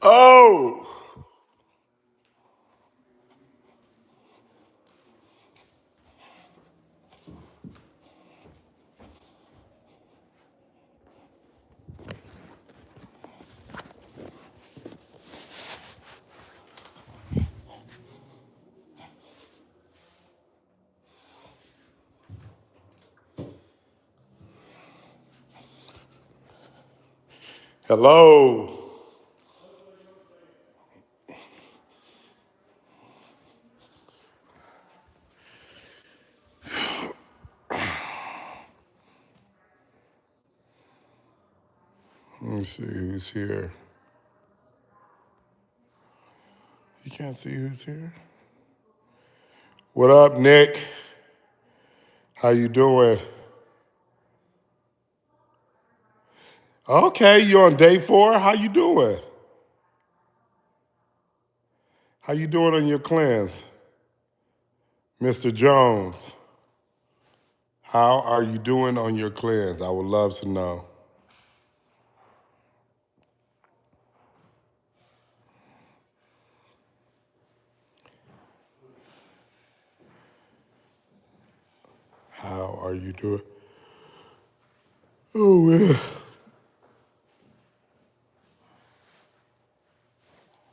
Oh, hello. Let me see who's here. You can't see who's here. What up, Nick? How you doing? Okay, you on day 4? How you doing? How you doing on your cleanse, Mr. Jones? How are you doing on your cleanse? I would love to know. How are you doing? Oh man,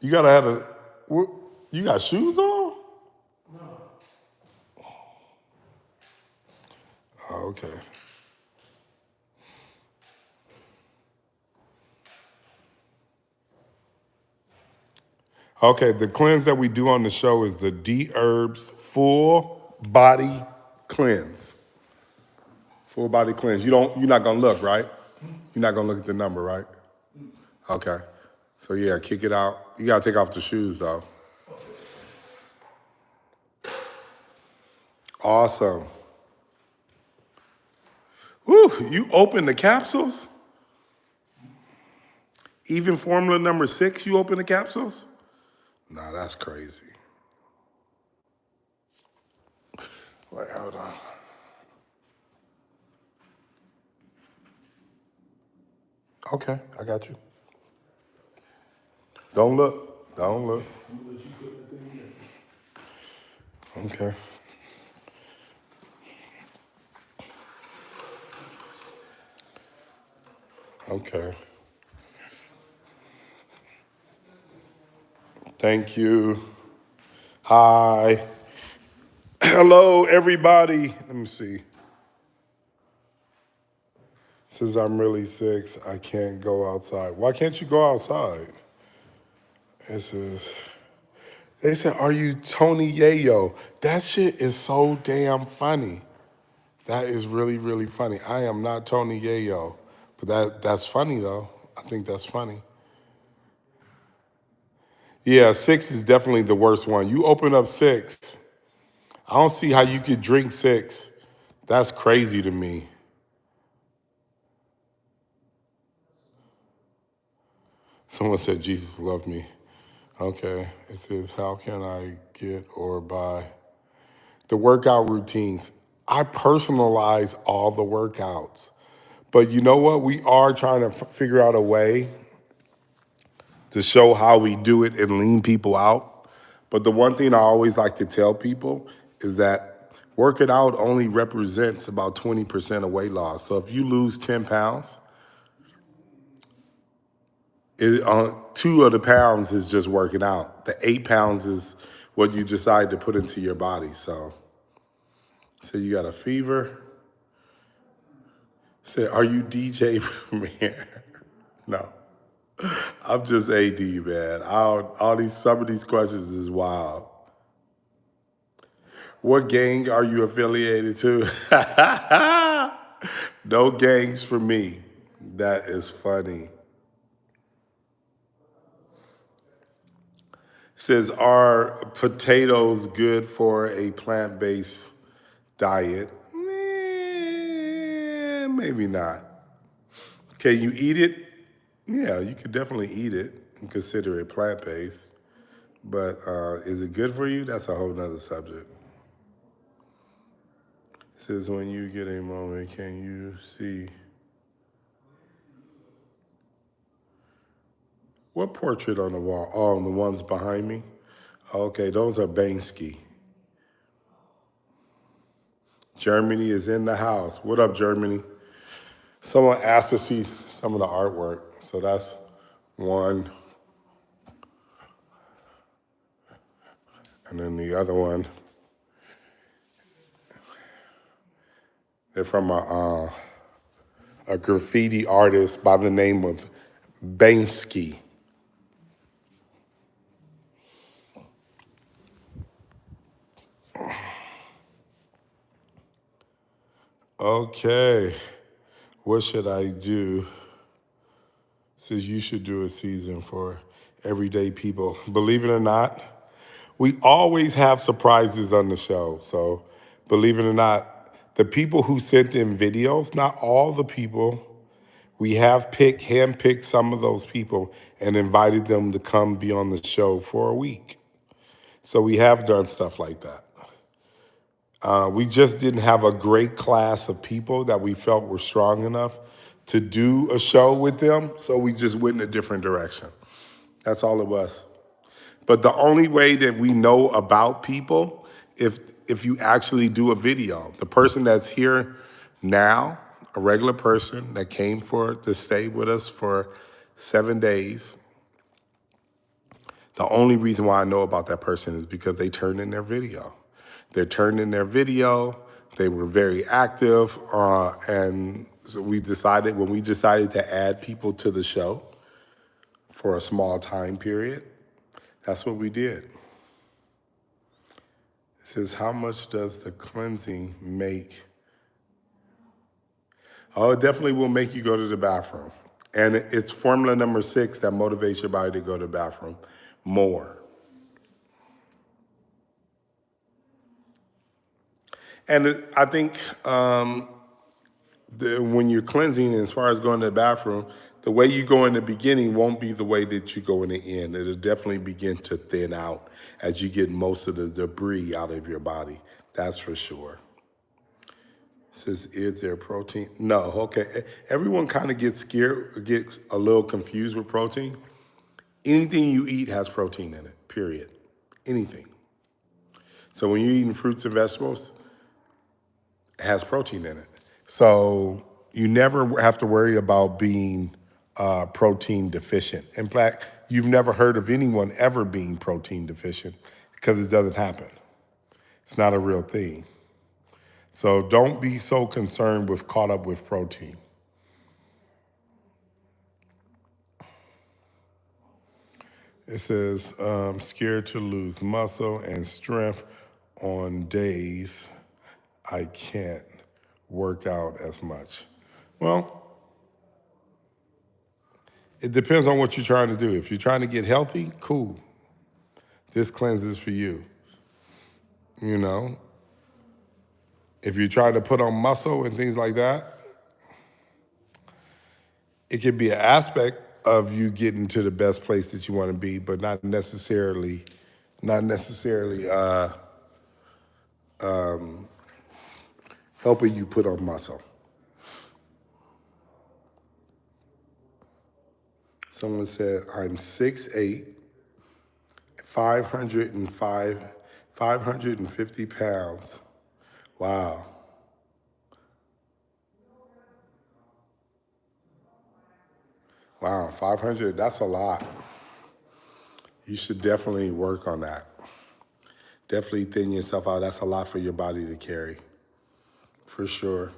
you gotta have a. You got shoes on? Oh, okay. Okay, the cleanse that we do on the show is the Dherbs full body cleanse. Full body cleanse. You're not gonna look, right? You're not gonna look at the number, right? Okay. So yeah, kick it out. You gotta take off the shoes though. Awesome. Woo, you open the capsules? Even formula number 6, you open the capsules? Nah, that's crazy. Wait, hold on. Okay, I got you. Don't look. Don't look. Okay. Okay. Thank you. Hi. Hello, everybody. Let me see. Says I'm really sick. I can't go outside. Why can't you go outside? It says, they said, are you Tony Yayo? That shit is so damn funny. That is really, really funny. I am not Tony Yayo. But that's funny though. I think that's funny. Yeah, 6 is definitely the worst one. You open up 6. I don't see how you could drink 6. That's crazy to me. Someone said Jesus loved me. Okay. It says, how can I get or buy the workout routines? I personalize all the workouts. But you know what? We are trying to figure out a way to show how we do it and lean people out. But the one thing I always like to tell people is that working out only represents about 20% of weight loss. So if you lose 10 pounds, 2 of the pounds is just working out. The 8 pounds is what you decide to put into your body. So you got a fever. Say, are you DJ Premier? No, I'm just AD, man. Some of these questions is wild. What gang are you affiliated to? No gangs for me. That is funny. Says, are potatoes good for a plant-based diet? Maybe not. Can you eat it? Yeah, you could definitely eat it and consider it plant-based. But is it good for you? That's a whole nother subject. It says, when you get a moment, can you see What portrait on the wall? Oh, the ones behind me? Okay, those are Banksy. Germany is in the house. What up, Germany? Someone asked to see some of the artwork. So that's one. And then the other one, they're from a graffiti artist by the name of Banksy. Okay, what should I do? Says you should do a season for everyday people. Believe it or not, we always have surprises on the show. So believe it or not, the people who sent in videos, not all the people, we have handpicked some of those people and invited them to come be on the show for a week. So we have done stuff like that. We just didn't have a great class of people that we felt were strong enough to do a show with them. So we just went in a different direction. That's all it was. But the only way that we know about people, if you actually do a video, the person that's here now, a regular person that came to stay with us for 7 days, the only reason why I know about that person is because they turned in their video. They turned in their video. They were very active, and so when we decided to add people to the show for a small time period, that's what we did. It says, how much does the cleansing make? Oh, it definitely will make you go to the bathroom. And it's formula number 6 that motivates your body to go to the bathroom more. And I think when you're cleansing, as far as going to the bathroom, the way you go in the beginning won't be the way that you go in the end. It'll definitely begin to thin out as you get most of the debris out of your body. That's for sure. It says, is there protein? No, okay. Everyone kind of gets scared, gets a little confused with protein. Anything you eat has protein in it, period. Anything. So when you're eating fruits and vegetables, it has protein in it. So you never have to worry about being protein deficient. In fact, you've never heard of anyone ever being protein deficient because it doesn't happen. It's not a real thing. So don't be so concerned with caught up with protein. It says, scared to lose muscle and strength on days I can't work out as much. Well, it depends on what you're trying to do. If you're trying to get healthy, cool. This cleanses for you. You know, if you're trying to put on muscle and things like that, it could be an aspect of you getting to the best place that you want to be, but not necessarily helping you put on muscle. Someone said, I'm 6'8", 550 pounds. Wow. Wow, 500, that's a lot. You should definitely work on that. Definitely thin yourself out. That's a lot for your body to carry, for sure.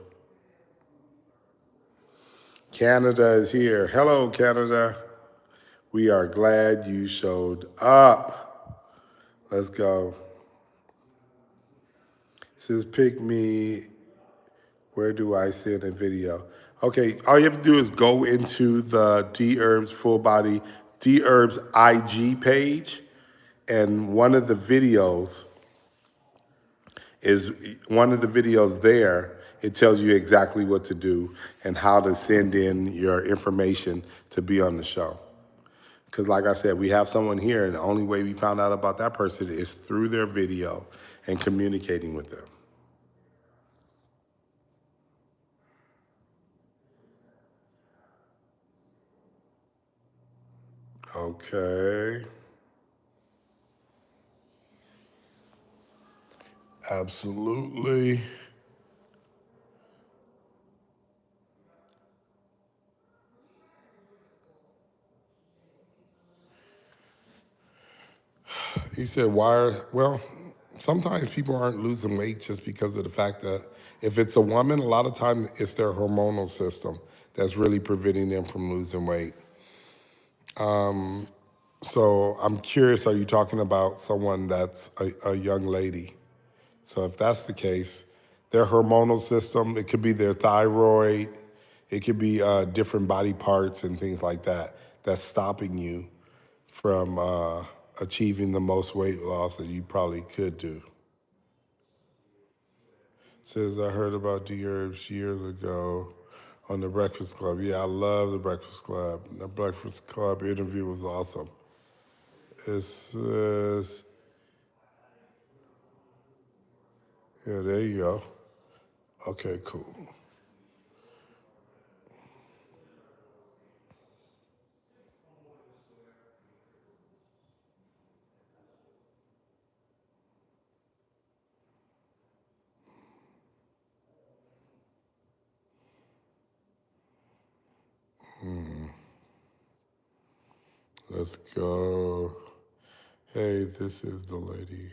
Canada is here. Hello, Canada. We are glad you showed up. Let's go. It says, pick me. Where do I send a video? Okay, all you have to do is go into the Dherbs full body, Dherbs IG page, and one of the videos there. It tells you exactly what to do and how to send in your information to be on the show. Because like I said, we have someone here, and the only way we found out about that person is through their video and communicating with them. Okay. Absolutely. He said, well, sometimes people aren't losing weight just because of the fact that if it's a woman, a lot of times it's their hormonal system that's really preventing them from losing weight. So I'm curious, are you talking about someone that's a young lady? So if that's the case, their hormonal system, it could be their thyroid, it could be different body parts and things like that that's stopping you from achieving the most weight loss that you probably could do. Says, I heard about Dherbs years ago on the Breakfast Club. Yeah, I love the Breakfast Club. The Breakfast Club interview was awesome. It says, yeah, there you go. Okay, cool. Let's go. Hey, this is the lady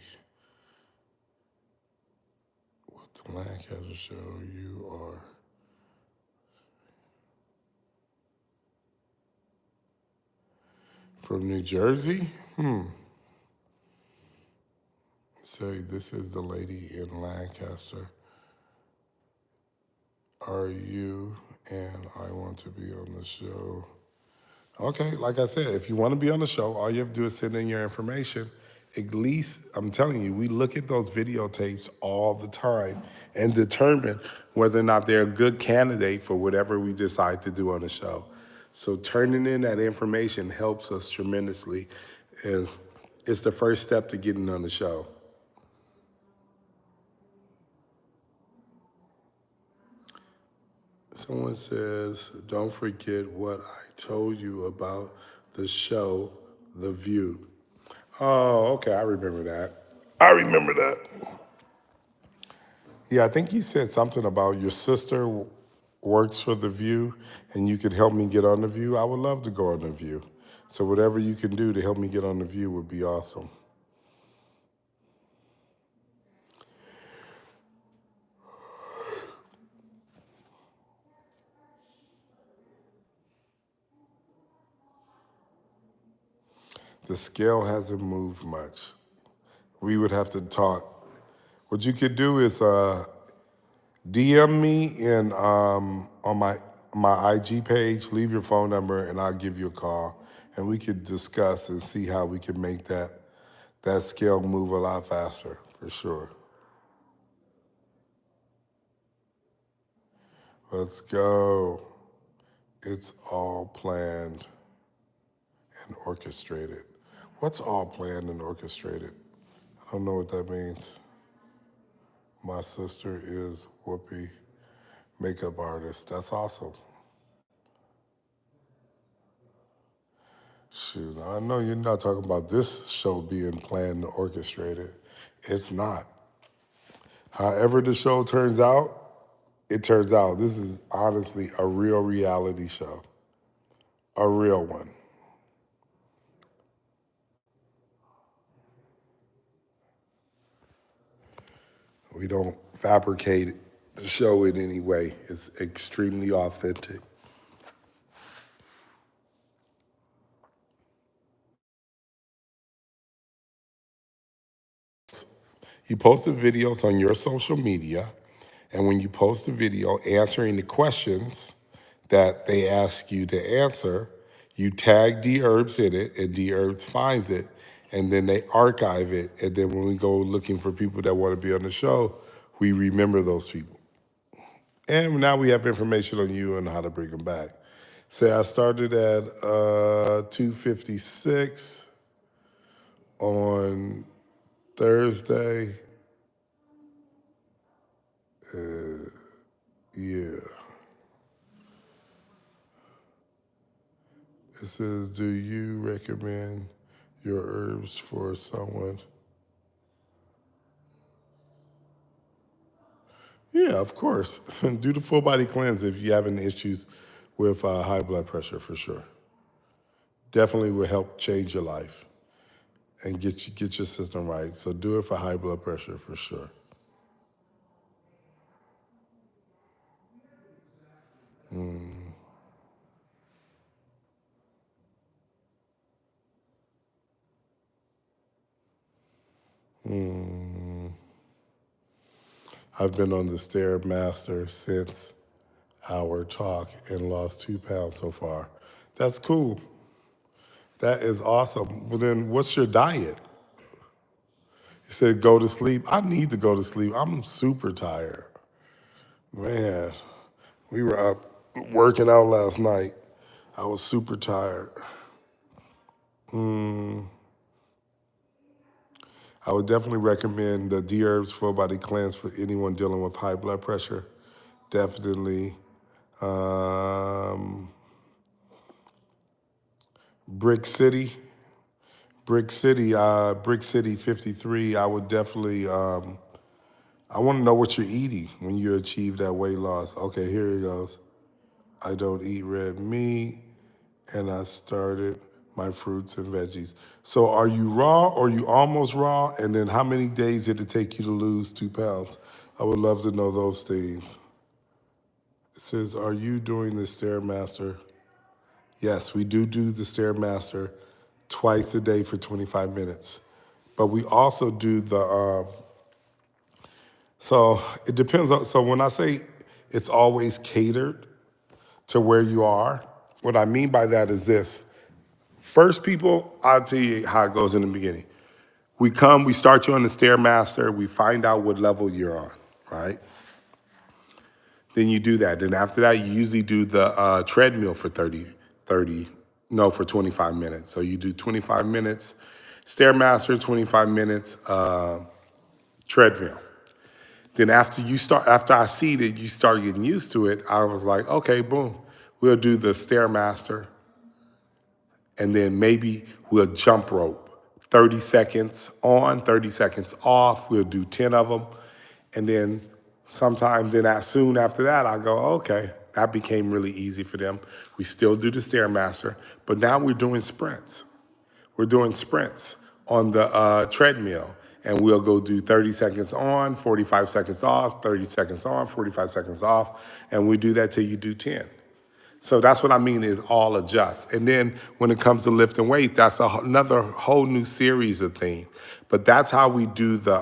with the Lancaster show. You are from New Jersey? Say, this is the lady in Lancaster. Are you? And I want to be on the show. Okay, like I said, if you want to be on the show, all you have to do is send in your information. At least, I'm telling you, we look at those videotapes all the time and determine whether or not they're a good candidate for whatever we decide to do on the show. So turning in that information helps us tremendously. And it's the first step to getting on the show. Someone says, don't forget what I told you about the show, The View. Oh, okay, I remember that. I remember that. Yeah, I think you said something about your sister works for The View and you could help me get on The View. I would love to go on The View. So whatever you can do to help me get on The View would be awesome. The scale hasn't moved much. We would have to talk. What you could do is DM me in on my IG page. Leave your phone number, and I'll give you a call, and we could discuss and see how we can make that scale move a lot faster for sure. Let's go. It's all planned and orchestrated. What's all planned and orchestrated? I don't know what that means. My sister is Whoopi, makeup artist. That's awesome. Shoot, I know you're not talking about this show being planned and orchestrated. It's not. However the show turns out, it turns out. This is honestly a real reality show. A real one. We don't fabricate the show in any way. It's extremely authentic. You posted videos on your social media, and when you post a video answering the questions that they ask you to answer, you tag Dherbs in it, and Dherbs finds it, and then they archive it. And then when we go looking for people that want to be on the show, we remember those people. And now we have information on you and how to bring them back. Say I started at 2:56 on Thursday. Yeah. It says, do you recommend your herbs for someone? Yeah, of course. Do the full body cleanse if you're having issues with high blood pressure for sure. Definitely will help change your life and get your system right. So do it for high blood pressure for sure. I've been on the Stairmaster since our talk and lost 2 pounds so far. That's cool. That is awesome. Well, then what's your diet? You said go to sleep. I need to go to sleep. I'm super tired. Man, we were up working out last night. I was super tired. I would definitely recommend the Dherbs full body cleanse for anyone dealing with high blood pressure. Definitely. Um, Brick City, Brick City 53. I would definitely. I want to know what you're eating when you achieve that weight loss. Okay, here it goes. I don't eat red meat, and I started my fruits and veggies. So are you raw or you almost raw? And then how many days did it take you to lose 2 pounds? I would love to know those things. It says, are you doing the Stairmaster? Yes, we do the Stairmaster twice a day for 25 minutes. But we also do so it depends on, so when I say it's always catered to where you are, what I mean by that is this. First, people, I'll tell you how it goes in the beginning. We start you on the Stairmaster, we find out what level you're on, right? Then you do that. Then after that, you usually do the treadmill for 25 minutes. So you do 25 minutes Stairmaster, 25 minutes treadmill. Then after I see that you start getting used to it, I was like, okay, boom, we'll do the Stairmaster, and then maybe we'll jump rope. 30 seconds on, 30 seconds off. We'll do 10 of them. And then soon after that, I go, okay, that became really easy for them. We still do the Stairmaster, but now we're doing sprints. We're doing sprints on the treadmill, and we'll go do 30 seconds on, 45 seconds off, 30 seconds on, 45 seconds off, and we do that till you do 10. So that's what I mean is all adjust. And then when it comes to lifting weight, that's another whole new series of things. But that's how we do the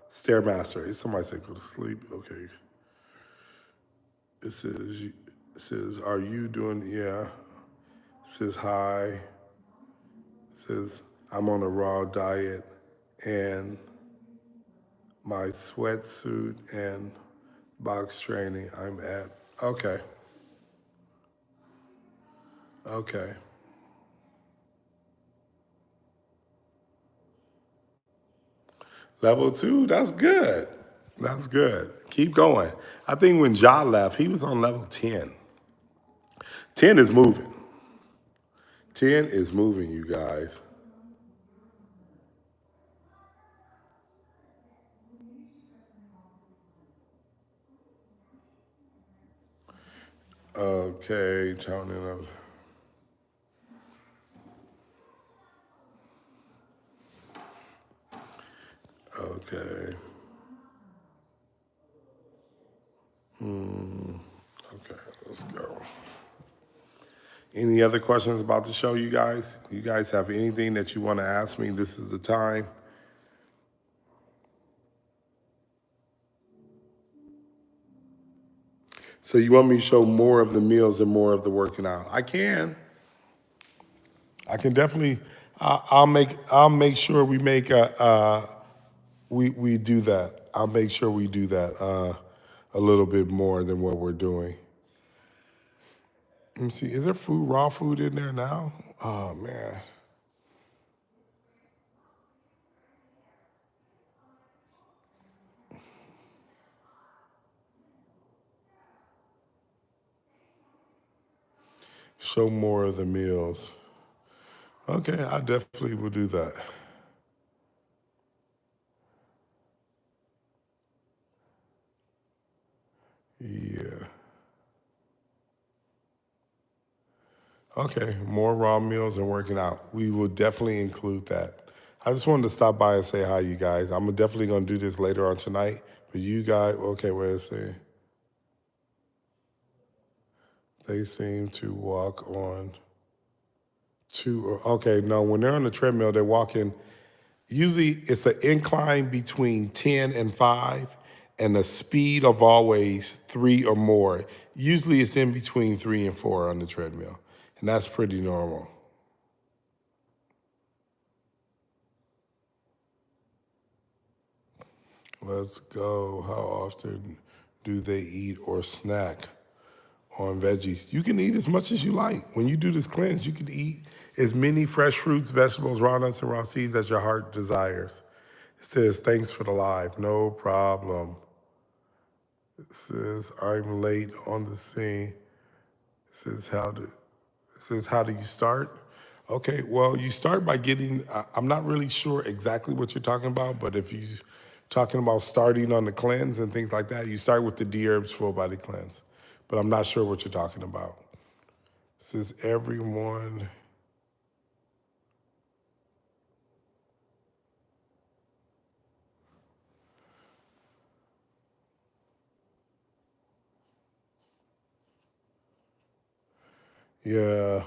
Stairmaster. Somebody said go to sleep. Okay. It says, are you doing? Yeah. It says hi. It says I'm on a raw diet and my sweatsuit and box training I'm at. Okay. Okay. Level 2, that's good. That's good. Keep going. I think when Ja left, he was on level 10. 10 is moving. 10 is moving, you guys. Okay, turning up. Okay. Okay, let's go. Any other questions about the show, you guys? You guys have anything that you want to ask me? This is the time. So you want me to show more of the meals and more of the working out? I can. I can definitely. I'll make sure we make we do that. I'll make sure we do that a little bit more than what we're doing. Let me see. Is there raw food in there now? Oh man. Show more of the meals. Okay, I definitely will do that. Yeah. Okay, more raw meals and working out. We will definitely include that. I just wanted to stop by and say hi, you guys. I'm definitely gonna do this later on tonight. But you guys, okay, wait a second. They seem to walk on two. Okay, no, when they're on the treadmill, they're walking. Usually, it's an incline between 10 and 5, and a speed of always 3 or more. Usually, it's in between 3 and 4 on the treadmill, and that's pretty normal. Let's go. How often do they eat or snack on veggies? You can eat as much as you like. When you do this cleanse, you can eat as many fresh fruits, vegetables, raw nuts, and raw seeds as your heart desires. It says, thanks for the live. No problem. It says, I'm late on the scene. It says, how do you start? Okay, well, you start by getting, I'm not really sure exactly what you're talking about, but if you're talking about starting on the cleanse and things like that, you start with the Dherbs full body cleanse. But I'm not sure what you're talking about. It says, everyone, yeah.